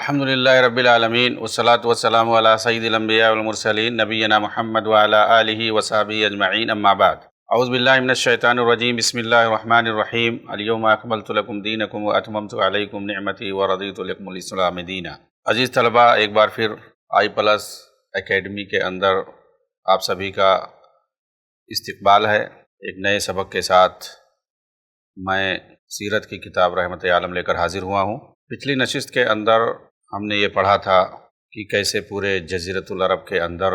الحمدللہ رب العالمین والصلاة والسلام علی سید الانبیاء والمرسلین نبینا محمد وعلی آلہ وصحبہ اجمعین اما بعد اعوذ باللہ من الشیطان الرجیم بسم اللہ الرحمن الرحیم الیوم اکملت لکم دینکم واتممت علیکم نعمتی ورضیت لکم الاسلام دینا۔ عزیز طلباء، ایک بار پھر آئی پلس اکیڈمی کے اندر آپ سبھی کا استقبال ہے۔ ایک نئے سبق کے ساتھ میں سیرت کی کتاب رحمت عالم لے کر حاضر ہوا ہوں۔ پچھلی نشست کے اندر ہم نے یہ پڑھا تھا کہ کیسے پورے جزیرۃ العرب کے اندر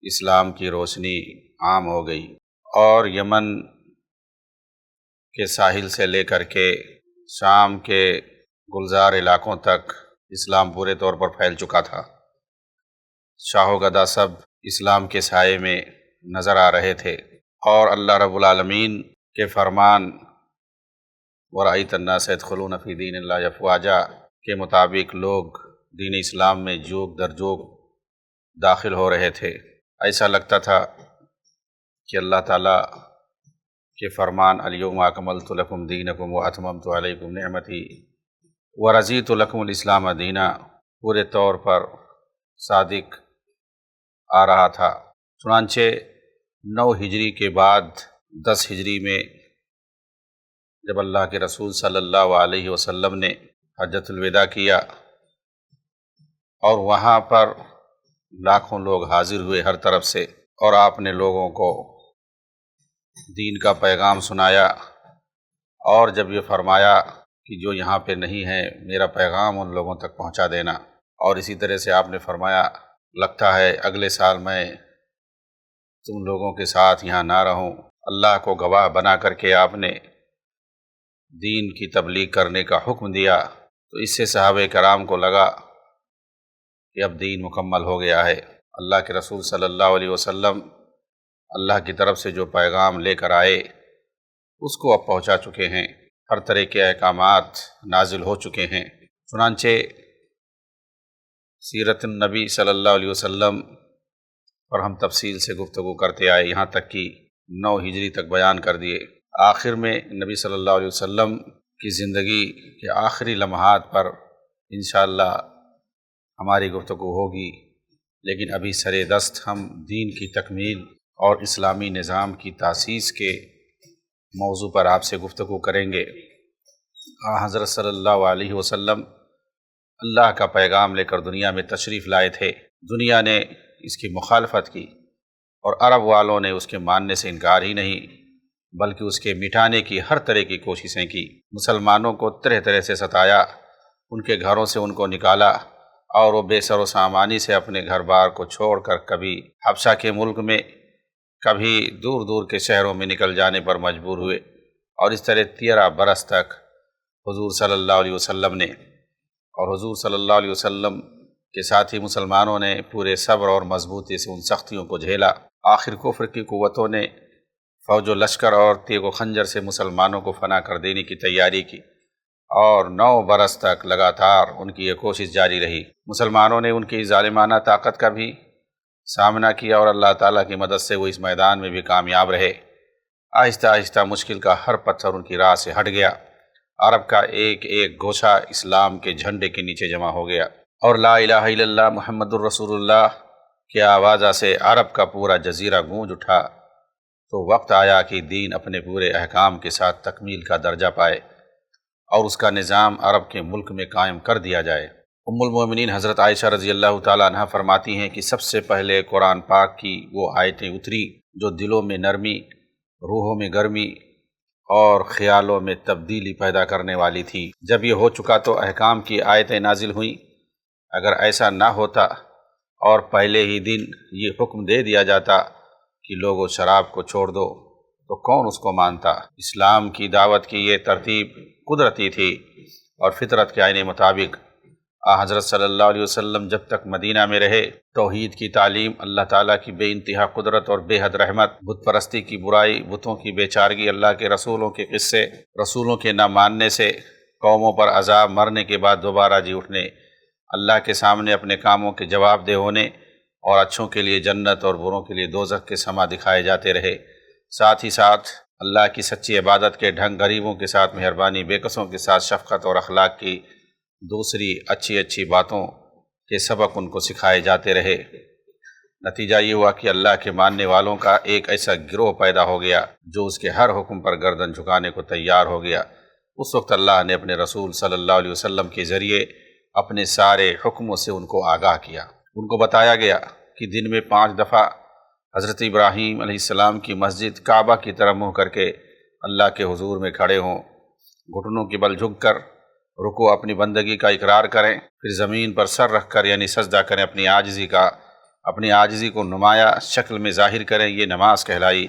اسلام کی روشنی عام ہو گئی اور یمن کے ساحل سے لے کر کے شام کے گلزار علاقوں تک اسلام پورے طور پر پھیل چکا تھا۔ شاہ و گدا سب اسلام کے سائے میں نظر آ رہے تھے اور اللہ رب العالمین کے فرمان وَرَأَيْتَ النَّاسَ يَدْخُلُونَ فِي دِينِ اللَّهِ أَفْوَاجًا کے مطابق لوگ دین اسلام میں جوگ در جوگ داخل ہو رہے تھے۔ ایسا لگتا تھا کہ اللہ تعالیٰ کے فرمان الیوم اکملت لکم دینکم واتممت علیکم نعمتی ورضیت لکم الاسلام دینا پورے طور پر صادق آ رہا تھا۔ چنانچہ 9 ہجری کے بعد 10 ہجری میں جب اللہ کے رسول صلی اللہ علیہ وسلم نے حجۃ الوداع کیا اور وہاں پر لاکھوں لوگ حاضر ہوئے ہر طرف سے، اور آپ نے لوگوں کو دین کا پیغام سنایا، اور جب یہ فرمایا کہ جو یہاں پہ نہیں ہے میرا پیغام ان لوگوں تک پہنچا دینا، اور اسی طرح سے آپ نے فرمایا لگتا ہے اگلے سال میں تم لوگوں کے ساتھ یہاں نہ رہوں۔ اللہ کو گواہ بنا کر کے آپ نے دین کی تبلیغ کرنے کا حکم دیا، تو اس سے صحابہ کرام کو لگا کہ اب دین مکمل ہو گیا ہے۔ اللہ کے رسول صلی اللہ علیہ وسلم اللہ کی طرف سے جو پیغام لے کر آئے اس کو اب پہنچا چکے ہیں، ہر طرح کے احکامات نازل ہو چکے ہیں۔ چنانچہ سیرت النبی صلی اللہ علیہ وسلم پر ہم تفصیل سے گفتگو کرتے آئے، یہاں تک کہ 9 ہجری تک بیان کر دیے۔ آخر میں نبی صلی اللہ علیہ وسلم کی زندگی کے آخری لمحات پر انشاءاللہ ہماری گفتگو ہوگی، لیکن ابھی سر دست ہم دین کی تکمیل اور اسلامی نظام کی تاسیس کے موضوع پر آپ سے گفتگو کریں گے۔ حضرت صلی اللہ علیہ وسلم اللہ کا پیغام لے کر دنیا میں تشریف لائے تھے۔ دنیا نے اس کی مخالفت کی اور عرب والوں نے اس کے ماننے سے انکار ہی نہیں بلکہ اس کے مٹانے کی ہر طرح کی کوششیں کی۔ مسلمانوں کو طرح طرح سے ستایا، ان کے گھروں سے ان کو نکالا، اور وہ بے سر و سامانی سے اپنے گھر بار کو چھوڑ کر کبھی حبشہ کے ملک میں، کبھی دور دور کے شہروں میں نکل جانے پر مجبور ہوئے، اور اس طرح 13 برس تک حضور صلی اللہ علیہ وسلم نے اور حضور صلی اللہ علیہ وسلم کے ساتھی مسلمانوں نے پورے صبر اور مضبوطی سے ان سختیوں کو جھیلا۔ آخر کفر کی قوتوں نے فوج و لشکر اور تیغ و خنجر سے مسلمانوں کو فنا کر دینے کی تیاری کی، اور 9 برس تک لگاتار ان کی یہ کوشش جاری رہی۔ مسلمانوں نے ان کی ظالمانہ طاقت کا بھی سامنا کیا، اور اللہ تعالیٰ کی مدد سے وہ اس میدان میں بھی کامیاب رہے۔ آہستہ آہستہ مشکل کا ہر پتھر ان کی راہ سے ہٹ گیا، عرب کا ایک ایک گوشہ اسلام کے جھنڈے کے نیچے جمع ہو گیا، اور لا الہ الا اللہ محمد الرسول اللہ کے آوازہ سے عرب کا پورا جزیرہ گونج اٹھا۔ تو وقت آیا کہ دین اپنے پورے احکام کے ساتھ تکمیل کا درجہ پائے اور اس کا نظام عرب کے ملک میں قائم کر دیا جائے۔ ام المومنین حضرت عائشہ رضی اللہ تعالیٰ عنہ فرماتی ہیں کہ سب سے پہلے قرآن پاک کی وہ آیتیں اتری جو دلوں میں نرمی، روحوں میں گرمی اور خیالوں میں تبدیلی پیدا کرنے والی تھی۔ جب یہ ہو چکا تو احکام کی آیتیں نازل ہوئیں۔ اگر ایسا نہ ہوتا اور پہلے ہی دن یہ حکم دے دیا جاتا کہ لوگوں شراب کو چھوڑ دو تو کون اس کو مانتا؟ اسلام کی دعوت کی یہ ترتیب قدرتی تھی اور فطرت کے آئین مطابق حضرت صلی اللہ علیہ وسلم جب تک مدینہ میں رہے توحید کی تعلیم، اللہ تعالیٰ کی بے انتہا قدرت اور بے حد رحمت، بت پرستی کی برائی، بتوں کی بے چارگی، اللہ کے رسولوں کے قصے، رسولوں کے نہ ماننے سے قوموں پر عذاب، مرنے کے بعد دوبارہ جی اٹھنے، اللہ کے سامنے اپنے کاموں کے جواب دہ ہونے، اور اچھوں کے لیے جنت اور بروں کے لیے دوزخ کے سما دکھائے جاتے رہے۔ ساتھ ہی ساتھ اللہ کی سچی عبادت کے ڈھنگ، غریبوں کے ساتھ مہربانی، بے کسوں کے ساتھ شفقت اور اخلاق کی دوسری اچھی اچھی باتوں کے سبق ان کو سکھائے جاتے رہے۔ نتیجہ یہ ہوا کہ اللہ کے ماننے والوں کا ایک ایسا گروہ پیدا ہو گیا جو اس کے ہر حکم پر گردن جھکانے کو تیار ہو گیا۔ اس وقت اللہ نے اپنے رسول صلی اللہ علیہ وسلم کے ذریعے اپنے سارے حکموں سے ان کو آگاہ کیا۔ ان کو بتایا گیا کہ دن میں 5 دفعہ حضرت ابراہیم علیہ السلام کی مسجد کعبہ کی طرف منہ کر کے اللہ کے حضور میں کھڑے ہوں، گھٹنوں کے بل جھک کر رکوع اپنی بندگی کا اقرار کریں، پھر زمین پر سر رکھ کر یعنی سجدہ کریں، اپنی عاجزی کو نمایاں شکل میں ظاہر کریں۔ یہ نماز کہلائی۔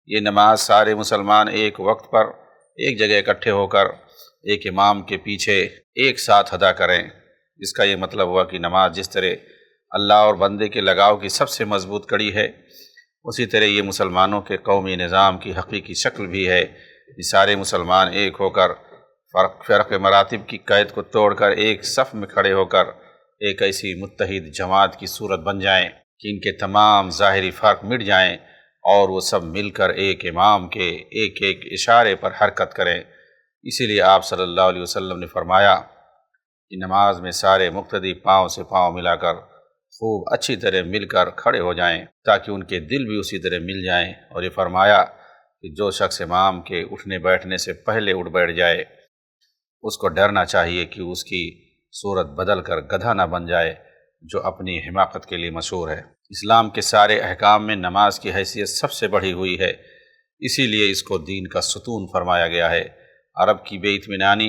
یہ نماز سارے مسلمان ایک وقت پر ایک جگہ اکٹھے ہو کر ایک امام کے پیچھے ایک ساتھ ادا کریں۔ اس کا یہ مطلب ہوا کہ نماز جس طرح اللہ اور بندے کے لگاؤ کی سب سے مضبوط کڑی ہے، اسی طرح یہ مسلمانوں کے قومی نظام کی حقیقی شکل بھی ہے۔ یہ سارے مسلمان ایک ہو کر فرق مراتب کی قید کو توڑ کر ایک صف میں کھڑے ہو کر ایک ایسی متحد جماعت کی صورت بن جائیں کہ ان کے تمام ظاہری فرق مٹ جائیں اور وہ سب مل کر ایک امام کے ایک ایک اشارے پر حرکت کریں۔ اسی لیے آپ صلی اللہ علیہ وسلم نے فرمایا کہ نماز میں سارے مقتدی پاؤں سے پاؤں ملا کر خوب اچھی طرح مل کر کھڑے ہو جائیں تاکہ ان کے دل بھی اسی طرح مل جائیں، اور یہ فرمایا کہ جو شخص امام کے اٹھنے بیٹھنے سے پہلے اٹھ بیٹھ جائے اس کو ڈرنا چاہیے کہ اس کی صورت بدل کر گدھا نہ بن جائے، جو اپنی حماقت کے لیے مشہور ہے۔ اسلام کے سارے احکام میں نماز کی حیثیت سب سے بڑھی ہوئی ہے، اسی لیے اس کو دین کا ستون فرمایا گیا ہے۔ عرب کی بے اطمینانی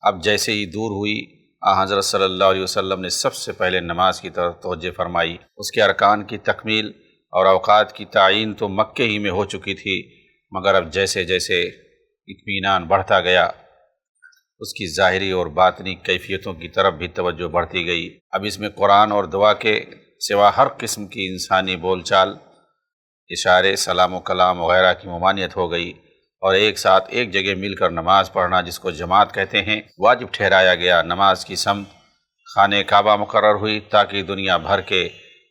اب جیسے ہی دور ہوئی، حضرت صلی اللہ علیہ وسلم نے سب سے پہلے نماز کی طرف توجہ فرمائی۔ اس کے ارکان کی تکمیل اور اوقات کی تعیین تو مکے ہی میں ہو چکی تھی، مگر اب جیسے جیسے اطمینان بڑھتا گیا اس کی ظاہری اور باطنی کیفیتوں کی طرف بھی توجہ بڑھتی گئی۔ اب اس میں قرآن اور دعا کے سوا ہر قسم کی انسانی بول چال، اشارے، سلام و کلام وغیرہ کی ممانعت ہو گئی، اور ایک ساتھ ایک جگہ مل کر نماز پڑھنا جس کو جماعت کہتے ہیں واجب ٹھہرایا گیا۔ نماز کی سمت خانہ کعبہ مقرر ہوئی تاکہ دنیا بھر کے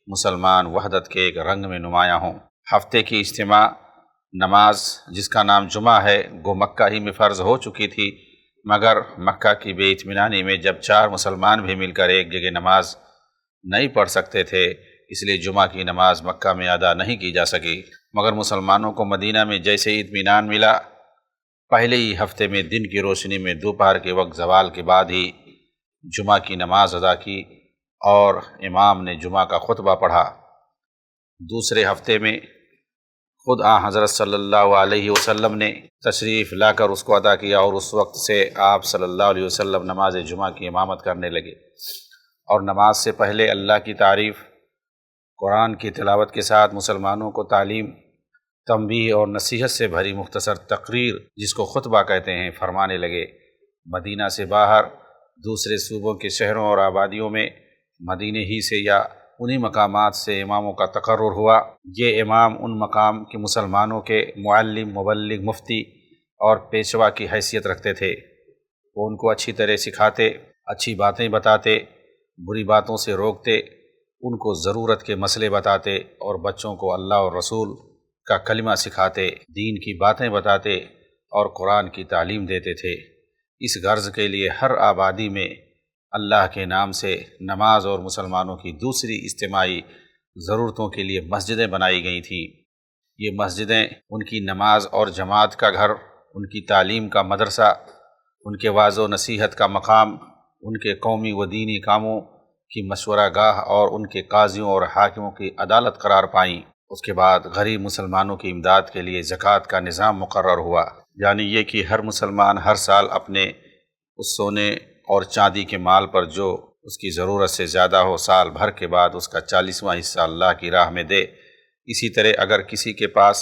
مسلمان وحدت کے ایک رنگ میں نمایاں ہوں۔ ہفتے کی اجتماع نماز جس کا نام جمعہ ہے گو مکہ ہی میں فرض ہو چکی تھی، مگر مکہ کی بے اطمینانی میں جب 4 مسلمان بھی مل کر ایک جگہ نماز نہیں پڑھ سکتے تھے، اس لیے جمعہ کی نماز مکہ میں ادا نہیں کی جا سکی، مگر مسلمانوں کو مدینہ میں جیسے ہی اطمینان ملا، پہلے ہی ہفتے میں دن کی روشنی میں دوپہر کے وقت زوال کے بعد ہی جمعہ کی نماز ادا کی اور امام نے جمعہ کا خطبہ پڑھا۔ دوسرے ہفتے میں خود حضرت صلی اللہ علیہ وسلم نے تشریف لا کر اس کو ادا کیا، اور اس وقت سے آپ صلی اللہ علیہ وسلم نماز جمعہ کی امامت کرنے لگے، اور نماز سے پہلے اللہ کی تعریف، قرآن کی تلاوت کے ساتھ مسلمانوں کو تعلیم، تنبیہ اور نصیحت سے بھری مختصر تقریر جس کو خطبہ کہتے ہیں فرمانے لگے۔ مدینہ سے باہر دوسرے صوبوں کے شہروں اور آبادیوں میں مدینہ ہی سے یا انہی مقامات سے اماموں کا تقرر ہوا۔ یہ امام ان مقام کے مسلمانوں کے معلم، مبلغ، مفتی اور پیشوا کی حیثیت رکھتے تھے۔ وہ ان کو اچھی طرح سکھاتے، اچھی باتیں بتاتے، بری باتوں سے روکتے، ان کو ضرورت کے مسئلے بتاتے، اور بچوں کو اللہ اور رسول کا کلمہ سکھاتے، دین کی باتیں بتاتے اور قرآن کی تعلیم دیتے تھے۔ اس غرض کے لیے ہر آبادی میں اللہ کے نام سے نماز اور مسلمانوں کی دوسری اجتماعی ضرورتوں کے لیے مسجدیں بنائی گئی تھیں۔ یہ مسجدیں ان کی نماز اور جماعت کا گھر، ان کی تعلیم کا مدرسہ، ان کے وعظ و نصیحت کا مقام، ان کے قومی و دینی کاموں کی مشورہ گاہ اور ان کے قاضیوں اور حاکموں کی عدالت قرار پائیں۔ اس کے بعد غریب مسلمانوں کی امداد کے لیے زکوٰۃ کا نظام مقرر ہوا، یعنی یہ کہ ہر مسلمان ہر سال اپنے اس سونے اور چاندی کے مال پر جو اس کی ضرورت سے زیادہ ہو، سال بھر کے بعد اس کا 40واں حصہ اللہ کی راہ میں دے۔ اسی طرح اگر کسی کے پاس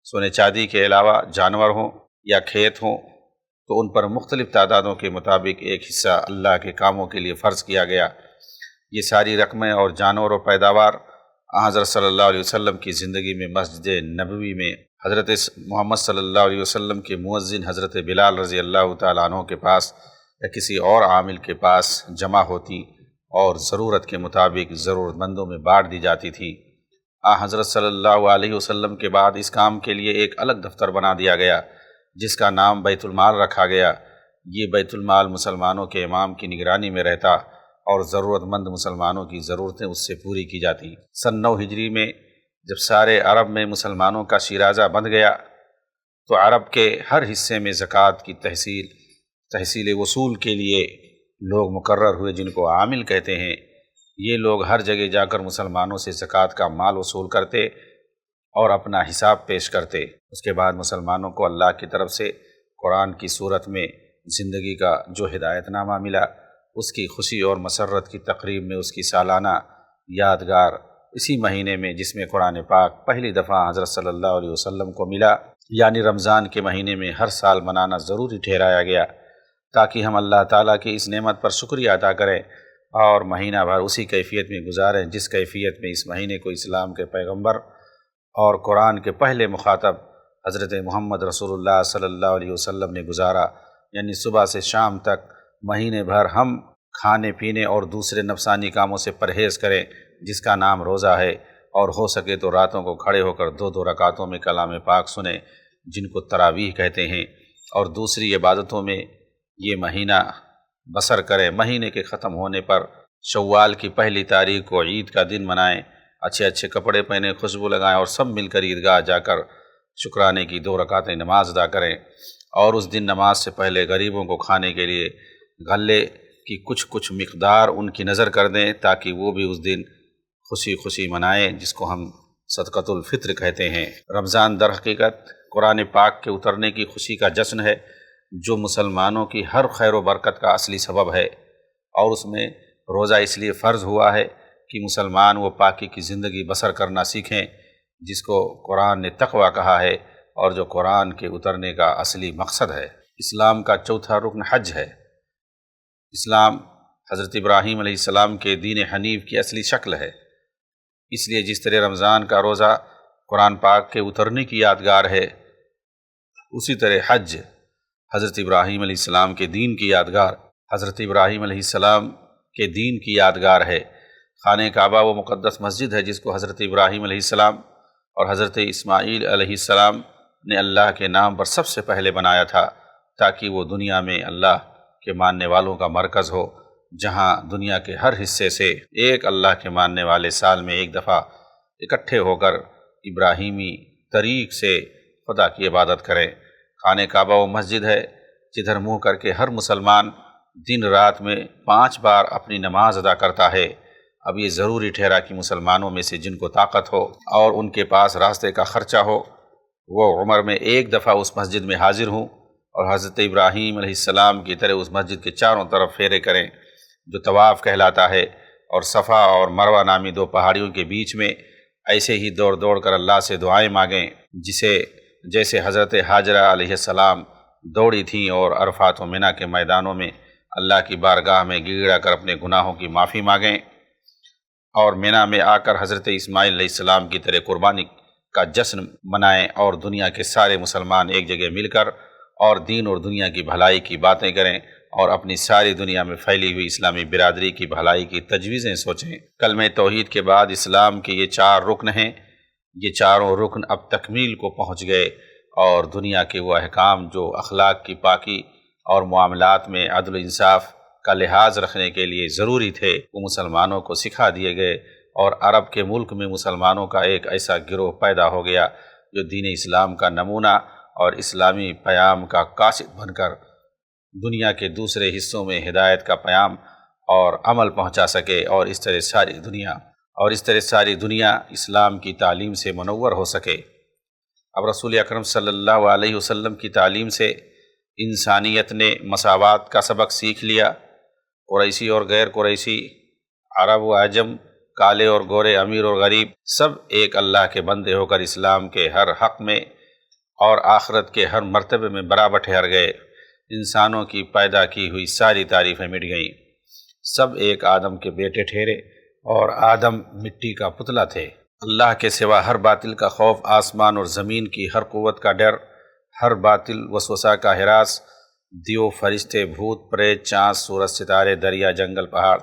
سونے چاندی کے علاوہ جانور ہوں یا کھیت ہوں تو ان پر مختلف تعدادوں کے مطابق ایک حصہ اللہ کے کاموں کے لیے فرض کیا گیا۔ یہ ساری رقمیں اور جانور و پیداوار حضرت صلی اللہ علیہ وسلم کی زندگی میں مسجد نبوی میں حضرت محمد صلی اللہ علیہ وسلم کے مؤذن حضرت بلال رضی اللہ تعالیٰ عنہ کے پاس یا کسی اور عامل کے پاس جمع ہوتی اور ضرورت کے مطابق ضرورت مندوں میں بانٹ دی جاتی تھی۔ حضرت صلی اللہ علیہ وسلم کے بعد اس کام کے لیے ایک الگ دفتر بنا دیا گیا جس کا نام بیت المال رکھا گیا۔ یہ بیت المال مسلمانوں کے امام کی نگرانی میں رہتا اور ضرورت مند مسلمانوں کی ضرورتیں اس سے پوری کی جاتی۔ سن 9 ہجری میں جب سارے عرب میں مسلمانوں کا شیرازہ بندھ گیا تو عرب کے ہر حصے میں زکوٰۃ کی تحصیل وصول کے لیے لوگ مقرر ہوئے، جن کو عامل کہتے ہیں۔ یہ لوگ ہر جگہ جا کر مسلمانوں سے زکوٰۃ کا مال وصول کرتے اور اپنا حساب پیش کرتے۔ اس کے بعد مسلمانوں کو اللہ کی طرف سے قرآن کی صورت میں زندگی کا جو ہدایت نامہ ملا، اس کی خوشی اور مسرت کی تقریب میں اس کی سالانہ یادگار اسی مہینے میں، جس میں قرآن پاک پہلی دفعہ حضرت صلی اللہ علیہ وسلم کو ملا، یعنی رمضان کے مہینے میں ہر سال منانا ضروری ٹھہرایا گیا، تاکہ ہم اللہ تعالیٰ کی اس نعمت پر شکریہ ادا کریں اور مہینہ بھر اسی کیفیت میں گزاریں جس کیفیت میں اس مہینے کو اسلام کے پیغمبر اور قرآن کے پہلے مخاطب حضرت محمد رسول اللہ صلی اللہ علیہ وسلم نے گزارا، یعنی صبح سے شام تک مہینے بھر ہم کھانے پینے اور دوسرے نفسانی کاموں سے پرہیز کریں جس کا نام روزہ ہے، اور ہو سکے تو راتوں کو کھڑے ہو کر 2 رکعتوں میں کلام پاک سنیں جن کو تراویح کہتے ہیں، اور دوسری عبادتوں میں یہ مہینہ بسر کریں۔ مہینے کے ختم ہونے پر شوال کی پہلی تاریخ کو عید کا دن منائیں، اچھے اچھے کپڑے پہنیں، خوشبو لگائیں اور سب مل کر عیدگاہ جا کر شکرانے کی 2 رکعتیں نماز ادا کریں، اور اس دن نماز سے پہلے غریبوں کو کھانے کے لیے غلے کی کچھ مقدار ان کی نظر کر دیں تاکہ وہ بھی اس دن خوشی منائیں، جس کو ہم صدقۃ الفطر کہتے ہیں۔ رمضان در حقیقت قرآن پاک کے اترنے کی خوشی کا جشن ہے، جو مسلمانوں کی ہر خیر و برکت کا اصلی سبب ہے، اور اس میں روزہ اس لیے فرض ہوا ہے کہ مسلمان وہ پاکی کی زندگی بسر کرنا سیکھیں جس کو قرآن نے تقویٰ کہا ہے، اور جو قرآن کے اترنے کا اصلی مقصد ہے۔ اسلام کا چوتھا رکن حج ہے۔ اسلام حضرت ابراہیم علیہ السلام کے دین حنیف کی اصلی شکل ہے، اس لیے جس طرح رمضان کا روزہ قرآن پاک کے اترنے کی یادگار ہے، اسی طرح حج حضرت ابراہیم علیہ السلام کے دین کی یادگار ہے۔ خانہ کعبہ وہ مقدس مسجد ہے جس کو حضرت ابراہیم علیہ السلام اور حضرت اسماعیل علیہ السلام نے اللہ کے نام پر سب سے پہلے بنایا تھا، تاکہ وہ دنیا میں اللہ کے ماننے والوں کا مرکز ہو، جہاں دنیا کے ہر حصے سے ایک اللہ کے ماننے والے سال میں ایک دفعہ اکٹھے ہو کر ابراہیمی طریق سے خدا کی عبادت کریں۔ خانہ کعبہ وہ مسجد ہے جدھر منہ کر کے ہر مسلمان دن رات میں 5 بار اپنی نماز ادا کرتا ہے۔ اب یہ ضروری ٹھہرا کہ مسلمانوں میں سے جن کو طاقت ہو اور ان کے پاس راستے کا خرچہ ہو، وہ عمر میں ایک دفعہ اس مسجد میں حاضر ہوں اور حضرت ابراہیم علیہ السلام کی طرح اس مسجد کے چاروں طرف پھیرے کریں، جو طواف کہلاتا ہے، اور صفا اور مروہ نامی 2 پہاڑیوں کے بیچ میں ایسے ہی دوڑ کر اللہ سے دعائیں مانگیں، جیسے حضرت حاجرہ علیہ السلام دوڑی تھیں، اور عرفات و منی کے میدانوں میں اللہ کی بارگاہ میں گڑ گڑا کر اپنے گناہوں کی معافی مانگیں، اور منی میں آ کر حضرت اسماعیل علیہ السلام کی طرح قربانی کا جشن منائیں، اور دنیا کے سارے مسلمان ایک جگہ مل کر اور دین اور دنیا کی بھلائی کی باتیں کریں، اور اپنی ساری دنیا میں پھیلی ہوئی اسلامی برادری کی بھلائی کی تجویزیں سوچیں۔ کلمہ توحید کے بعد اسلام کے یہ 4 رکن ہیں، یہ چاروں رکن اب تکمیل کو پہنچ گئے، اور دنیا کے وہ احکام جو اخلاق کی پاکی اور معاملات میں عدل و انصاف کا لحاظ رکھنے کے لیے ضروری تھے، وہ مسلمانوں کو سکھا دیے گئے، اور عرب کے ملک میں مسلمانوں کا ایک ایسا گروہ پیدا ہو گیا جو دین اسلام کا نمونہ اور اسلامی پیام کا قاصد بن کر دنیا کے دوسرے حصوں میں ہدایت کا پیام اور عمل پہنچا سکے، اور اس طرح ساری دنیا اسلام کی تعلیم سے منور ہو سکے۔ اب رسول اکرم صلی اللہ علیہ وسلم کی تعلیم سے انسانیت نے مساوات کا سبق سیکھ لیا۔ قریشی اور غیر قریشی، عرب و عجم، کالے اور گورے، امیر اور غریب، سب ایک اللہ کے بندے ہو کر اسلام کے ہر حق میں اور آخرت کے ہر مرتبے میں برابر ٹھہر گئے۔ انسانوں کی پیدا کی ہوئی ساری تعریفیں مٹ گئیں، سب ایک آدم کے بیٹے ٹھہرے، اور آدم مٹی کا پتلا تھے۔ اللہ کے سوا ہر باطل کا خوف، آسمان اور زمین کی ہر قوت کا ڈر، ہر باطل وسوسہ کا ہراس، دیو، فرشتے، بھوت، پریت، چاند، سورج، ستارے، دریا، جنگل، پہاڑ،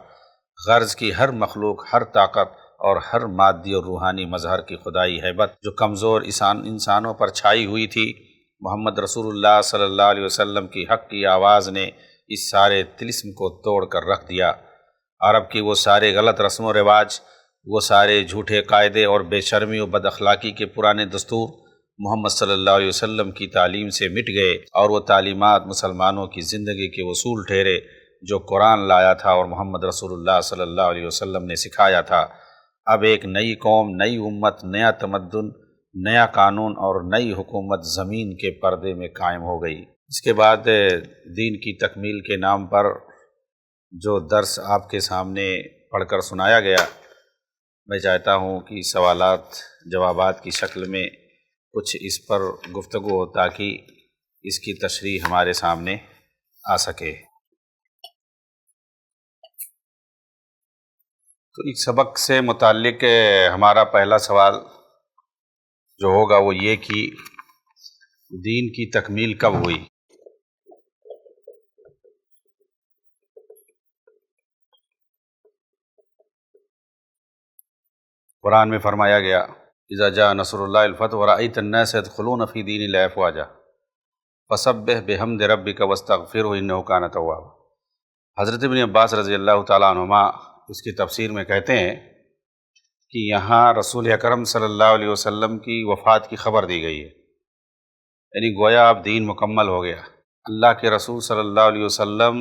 غرض کی ہر مخلوق، ہر طاقت اور ہر مادی اور روحانی مظہر کی خدائی ہیبت جو کمزور انسانوں پر چھائی ہوئی تھی، محمد رسول اللہ صلی اللہ علیہ وسلم کی حق کی آواز نے اس سارے طلسم کو توڑ کر رکھ دیا۔ عرب کی وہ سارے غلط رسم و رواج، وہ سارے جھوٹے قاعدے اور بے شرمی و بد اخلاقی کے پرانے دستور محمد صلی اللہ علیہ وسلم کی تعلیم سے مٹ گئے، اور وہ تعلیمات مسلمانوں کی زندگی کے اصول ٹھہرے جو قرآن لایا تھا اور محمد رسول اللہ صلی اللہ علیہ وسلم نے سکھایا تھا۔ اب ایک نئی قوم، نئی امت، نیا تمدن، نیا قانون اور نئی حکومت زمین کے پردے میں قائم ہو گئی۔ اس کے بعد دین کی تکمیل کے نام پر جو درس آپ کے سامنے پڑھ کر سنایا گیا، میں چاہتا ہوں کہ سوالات جوابات کی شکل میں کچھ اس پر گفتگو ہو تاکہ اس کی تشریح ہمارے سامنے آ سکے۔ تو اس سبق سے متعلق ہمارا پہلا سوال جو ہوگا وہ یہ کہ دین کی تکمیل کب ہوئی؟ قرآن میں فرمایا گیا اذا جاء نصر اللہ الفتح ورأیت الناس يدخلون فی دین اللہ افواجا فسبح بحمد ربک واستغفرہ انہ کان توابا۔ حضرت ابن عباس رضی اللہ تعالیٰ عنہما اس کی تفسیر میں کہتے ہیں کہ یہاں رسول اکرم صلی اللہ علیہ وسلم کی وفات کی خبر دی گئی ہے، یعنی گویا اب دین مکمل ہو گیا۔ اللہ کے رسول صلی اللہ علیہ وسلم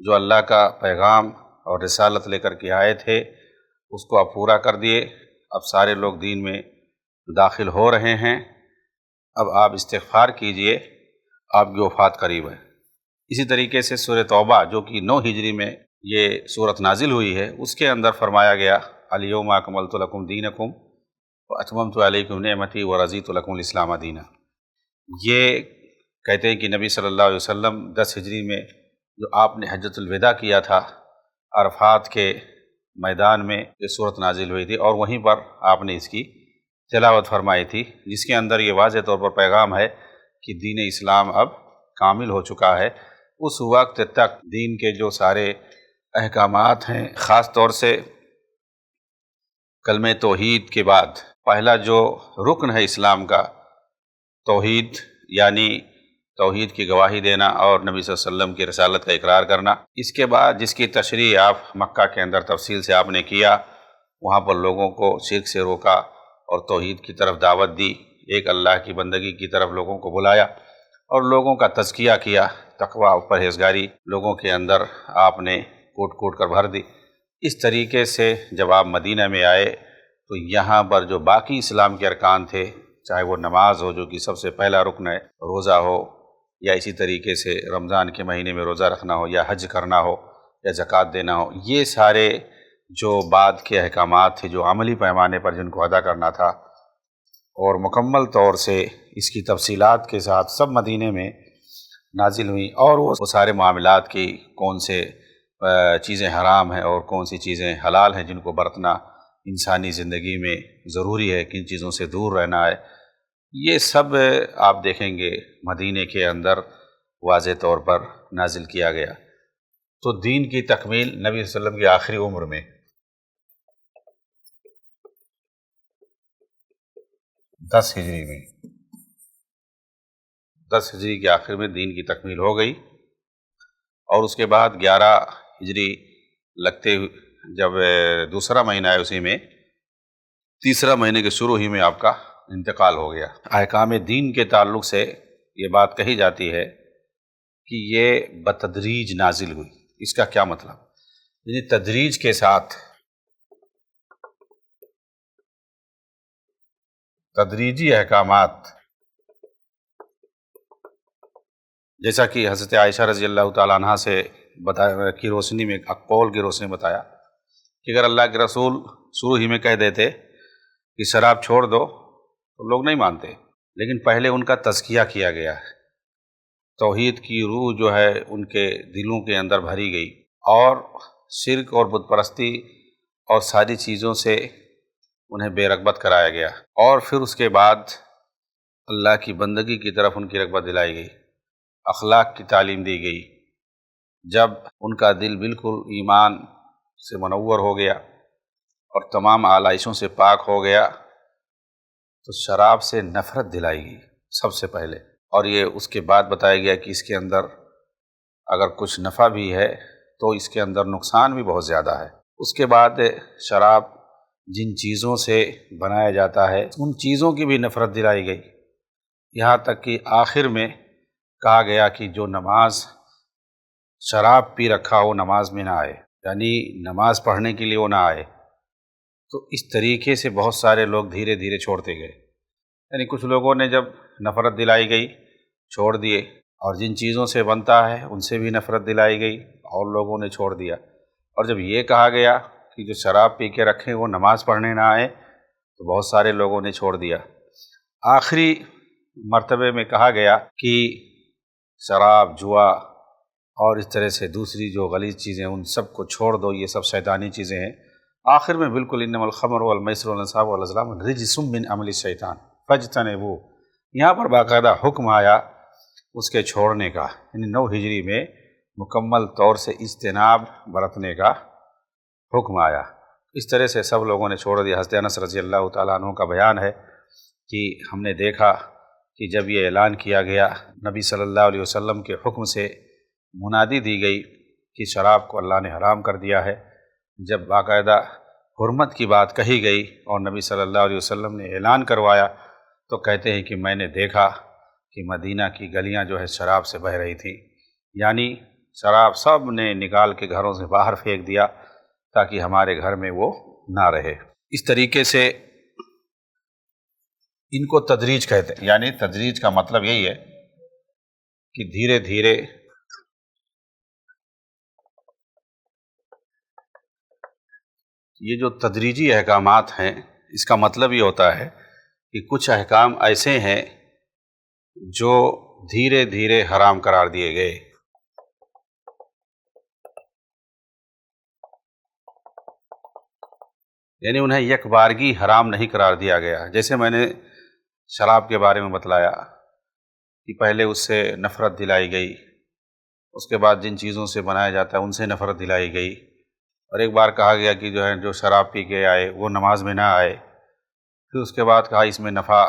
جو اللہ کا پیغام اور رسالت لے کر کے آئے تھے اس کو اب پورا کر دیے، اب سارے لوگ دین میں داخل ہو رہے ہیں۔ اب آپ استغفار کیجئے، آپ کی وفات قریب ہے۔ اسی طریقے سے سورہ توبہ جو کہ 9 ہجری میں یہ سورت نازل ہوئی ہے، اس کے اندر فرمایا گیا الیوم اکملت لکم دینکم واتممت علیکم نعمتی ورضیت لکم الاسلام دینا۔ یہ کہتے ہیں کہ نبی صلی اللہ علیہ وسلم 10 ہجری میں جو آپ نے حجۃ الوداع کیا تھا، عرفات کے میدان میں یہ صورت نازل ہوئی تھی، اور وہیں پر آپ نے اس کی تلاوت فرمائی تھی، جس کے اندر یہ واضح طور پر پیغام ہے کہ دین اسلام اب کامل ہو چکا ہے۔ اس وقت تک دین کے جو سارے احکامات ہیں، خاص طور سے کلمہ توحید کے بعد پہلا جو رکن ہے اسلام کا، توحید، یعنی توحید کی گواہی دینا اور نبی صلی اللہ علیہ وسلم کی رسالت کا اقرار کرنا۔ اس کے بعد جس کی تشریح آپ مکہ کے اندر تفصیل سے آپ نے کیا، وہاں پر لوگوں کو شرک سے روکا اور توحید کی طرف دعوت دی، ایک اللہ کی بندگی کی طرف لوگوں کو بلایا اور لوگوں کا تزکیہ کیا، تقوی اور پرہیزگاری لوگوں کے اندر آپ نے کوٹ کوٹ کر بھر دی۔ اس طریقے سے جب آپ مدینہ میں آئے تو یہاں پر جو باقی اسلام کے ارکان تھے، چاہے وہ نماز ہو جو کہ سب سے پہلا رکن ہے، روزہ ہو، یا اسی طریقے سے رمضان کے مہینے میں روزہ رکھنا ہو، یا حج کرنا ہو، یا زکوٰۃ دینا ہو، یہ سارے جو بعد کے احکامات تھے جو عملی پیمانے پر جن کو ادا کرنا تھا، اور مکمل طور سے اس کی تفصیلات کے ساتھ سب مدینے میں نازل ہوئیں، اور وہ سارے معاملات کی کون سے چیزیں حرام ہیں اور کون سی چیزیں حلال ہیں جن کو برتنا انسانی زندگی میں ضروری ہے، کن چیزوں سے دور رہنا ہے، یہ سب آپ دیکھیں گے مدینے کے اندر واضح طور پر نازل کیا گیا۔ تو دین کی تکمیل نبی صلی اللہ علیہ وسلم کی آخری عمر میں 10 ہجری میں 10 ہجری کے آخر میں دین کی تکمیل ہو گئی، اور اس کے بعد 11 ہجری لگتے جب دوسرا مہینہ ہے اسی میں تیسرا مہینے کے شروع ہی میں آپ کا انتقال ہو گیا۔ احکام دین کے تعلق سے یہ بات کہی جاتی ہے کہ یہ بتدریج نازل ہوئی۔ اس کا کیا مطلب؟ یعنی تدریج کے ساتھ، تدریجی احکامات، جیسا کہ حضرت عائشہ رضی اللہ تعالیٰ عنہ سے بتایا کی روشنی میں، اقوال کی روشنی میں بتایا کہ اگر اللہ کے رسول شروع ہی میں کہہ دیتے کہ شراب چھوڑ دو تو لوگ نہیں مانتے، لیکن پہلے ان کا تزکیہ کیا گیا ہے، توحید کی روح جو ہے ان کے دلوں کے اندر بھری گئی، اور شرک اور بت پرستی اور ساری چیزوں سے انہیں بے رغبت کرایا گیا، اور پھر اس کے بعد اللہ کی بندگی کی طرف ان کی رغبت دلائی گئی، اخلاق کی تعلیم دی گئی۔ جب ان کا دل بالکل ایمان سے منور ہو گیا اور تمام آلائشوں سے پاک ہو گیا تو شراب سے نفرت دلائی گئی، سب سے پہلے، اور یہ اس کے بعد بتایا گیا کہ اس کے اندر اگر کچھ نفع بھی ہے تو اس کے اندر نقصان بھی بہت زیادہ ہے۔ اس کے بعد شراب جن چیزوں سے بنایا جاتا ہے ان چیزوں کی بھی نفرت دلائی گئی، یہاں تک کہ آخر میں کہا گیا کہ جو نماز شراب پی رکھا وہ نماز میں نہ آئے، یعنی نماز پڑھنے کے لیے وہ نہ آئے۔ تو اس طریقے سے بہت سارے لوگ دھیرے دھیرے چھوڑتے گئے، یعنی کچھ لوگوں نے جب نفرت دلائی گئی چھوڑ دیے، اور جن چیزوں سے بنتا ہے ان سے بھی نفرت دلائی گئی اور لوگوں نے چھوڑ دیا، اور جب یہ کہا گیا کہ جو شراب پی کے رکھیں وہ نماز پڑھنے نہ آئے تو بہت سارے لوگوں نے چھوڑ دیا۔ آخری مرتبے میں کہا گیا کہ شراب، جوا اور اس طرح سے دوسری جو غلیظ چیزیں ان سب کو چھوڑ دو، یہ سب شیطانی چیزیں ہیں۔ آخر میں بالکل انما الخمر والمیسر والانصاب والازلام رجس من عمل الشیطان فاجتنبوہ، یہاں پر باقاعدہ حکم آیا اس کے چھوڑنے کا، یعنی 9 ہجری میں مکمل طور سے اجتناب برتنے کا حکم آیا۔ اس طرح سے سب لوگوں نے چھوڑ دیا۔ حضرت انس رضی اللہ تعالیٰ عنہ کا بیان ہے کہ ہم نے دیکھا کہ جب یہ اعلان کیا گیا نبی صلی اللہ علیہ وسلم کے حکم سے منادی دی گئی کہ شراب کو اللہ نے حرام کر دیا ہے، جب باقاعدہ حرمت کی بات کہی گئی اور نبی صلی اللہ علیہ وسلم نے اعلان کروایا تو کہتے ہیں کہ میں نے دیکھا کہ مدینہ کی گلیاں جو ہے شراب سے بہہ رہی تھیں، یعنی شراب سب نے نکال کے گھروں سے باہر پھینک دیا تاکہ ہمارے گھر میں وہ نہ رہے۔ اس طریقے سے ان کو تدریج کہتے ہیں، یعنی تدریج کا مطلب یہی ہے کہ دھیرے دھیرے یہ جو تدریجی احکامات ہیں اس کا مطلب یہ ہوتا ہے کہ کچھ احکام ایسے ہیں جو دھیرے دھیرے حرام قرار دیے گئے، یعنی انہیں یک بارگی حرام نہیں قرار دیا گیا۔ جیسے میں نے شراب کے بارے میں بتلایا کہ پہلے اس سے نفرت دلائی گئی، اس کے بعد جن چیزوں سے بنایا جاتا ہے ان سے نفرت دلائی گئی، اور ایک بار کہا گیا کہ جو ہے جو شراب پی کے آئے وہ نماز میں نہ آئے، پھر اس کے بعد کہا اس میں نفع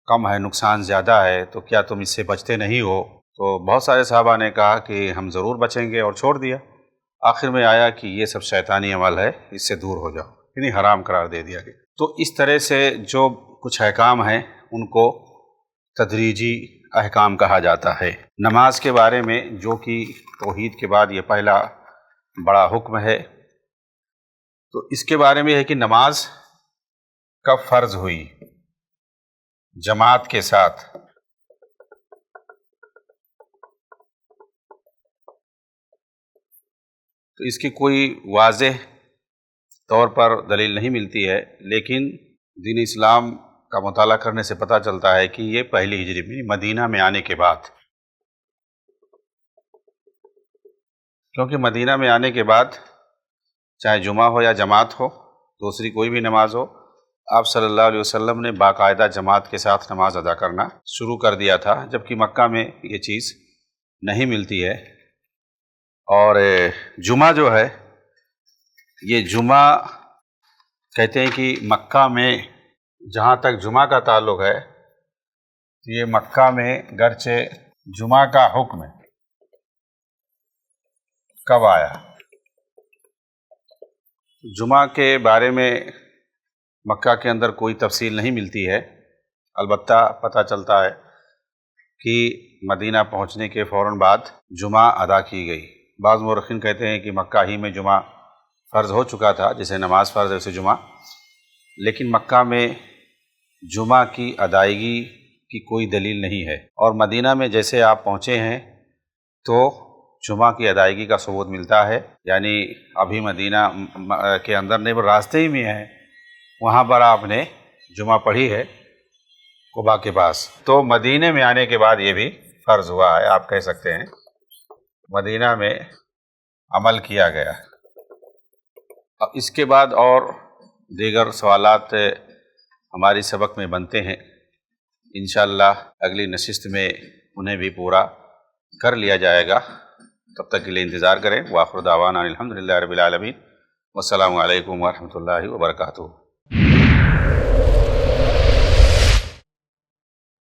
کم ہے نقصان زیادہ ہے تو کیا تم اس سے بچتے نہیں ہو؟ تو بہت سارے صحابہ نے کہا کہ ہم ضرور بچیں گے اور چھوڑ دیا۔ آخر میں آیا کہ یہ سب شیطانی عمل ہے، اس سے دور ہو جاؤ، یعنی حرام قرار دے دیا گیا۔ تو اس طرح سے جو کچھ احکام ہیں ان کو تدریجی احکام کہا جاتا ہے۔ نماز کے بارے میں جو کہ توحید کے بعد یہ پہلا بڑا حکم ہے، تو اس کے بارے میں ہے کہ نماز کب فرض ہوئی جماعت کے ساتھ۔ تو اس کی کوئی واضح طور پر دلیل نہیں ملتی ہے، لیکن دین اسلام کا مطالعہ کرنے سے پتہ چلتا ہے کہ یہ پہلی ہجری میں مدینہ میں آنے کے بعد، کیونکہ مدینہ میں آنے کے بعد چاہے جمعہ ہو یا جماعت ہو، دوسری کوئی بھی نماز ہو، آپ صلی اللہ علیہ وسلم نے باقاعدہ جماعت کے ساتھ نماز ادا کرنا شروع کر دیا تھا، جبکہ مکہ میں یہ چیز نہیں ملتی ہے۔ اور جمعہ جو ہے یہ جمعہ کہتے ہیں کہ مکہ میں جہاں تک جمعہ کا تعلق ہے یہ مکہ میں گرچہ جمعہ کا حکم کب آیا، جمعہ کے بارے میں مکہ کے اندر کوئی تفصیل نہیں ملتی ہے، البتہ پتہ چلتا ہے کہ مدینہ پہنچنے کے فوراً بعد جمعہ ادا کی گئی۔ بعض مورخین کہتے ہیں کہ مکہ ہی میں جمعہ فرض ہو چکا تھا، جیسے نماز فرض ہے ویسے جمعہ، لیکن مکہ میں جمعہ کی ادائیگی کی کوئی دلیل نہیں ہے، اور مدینہ میں جیسے آپ پہنچے ہیں تو جمعہ کی ادائیگی کا ثبوت ملتا ہے، یعنی ابھی مدینہ کے اندر نہیں، وہ راستے ہی میں ہے، وہاں پر آپ نے جمعہ پڑھی ہے قباء کے پاس، تو مدینہ میں آنے کے بعد یہ بھی فرض ہوا ہے، آپ کہہ سکتے ہیں مدینہ میں عمل کیا گیا۔ اب اس کے بعد اور دیگر سوالات ہماری سبق میں بنتے ہیں، انشاءاللہ اگلی نشست میں انہیں بھی پورا کر لیا جائے گا، تب تک کے لیے انتظار کریں۔ وآخر دعوانا الحمدللہ رب العالمین، والسلام علیکم ورحمۃ اللہ وبرکاتہ۔